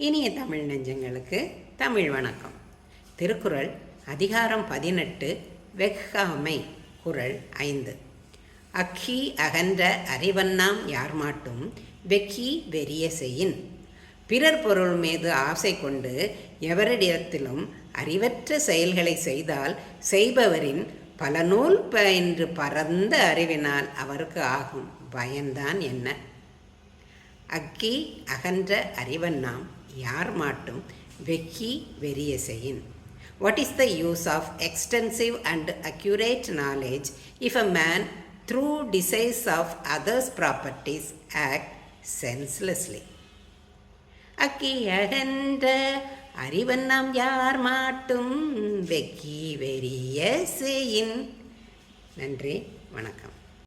இனிய தமிழ் நெஞ்சங்களுக்கு தமிழ் வணக்கம். திருக்குறள் அதிகாரம் 18 வெஃகாமை. குறள் 5. அக்கி அகன்ற அறிவன்னாம் யார்மாட்டும் வெக்கி வெறிய செய்யின். பிறர் பொருள் மீது ஆசை கொண்டு எவரிடத்திலும் அறிவற்ற செயல்களை செய்தால் செய்பவரின் பல நூல் பயின்று பரந்த அறிவினால் அவருக்கு ஆகும் பயன்தான் என்ன? அக்கி அகன்ற அறிவன்னாம் யார் மாட்டும் வெக்கி வெறிய செய்யின். What is the use of extensive and accurate knowledge if a man through desires of others' properties act senselessly? அக்கி அகன்ற அறிவன்னாம் யார் மாட்டும் வெக்கி வெறிய செய்யின். நன்றி, வணக்கம்.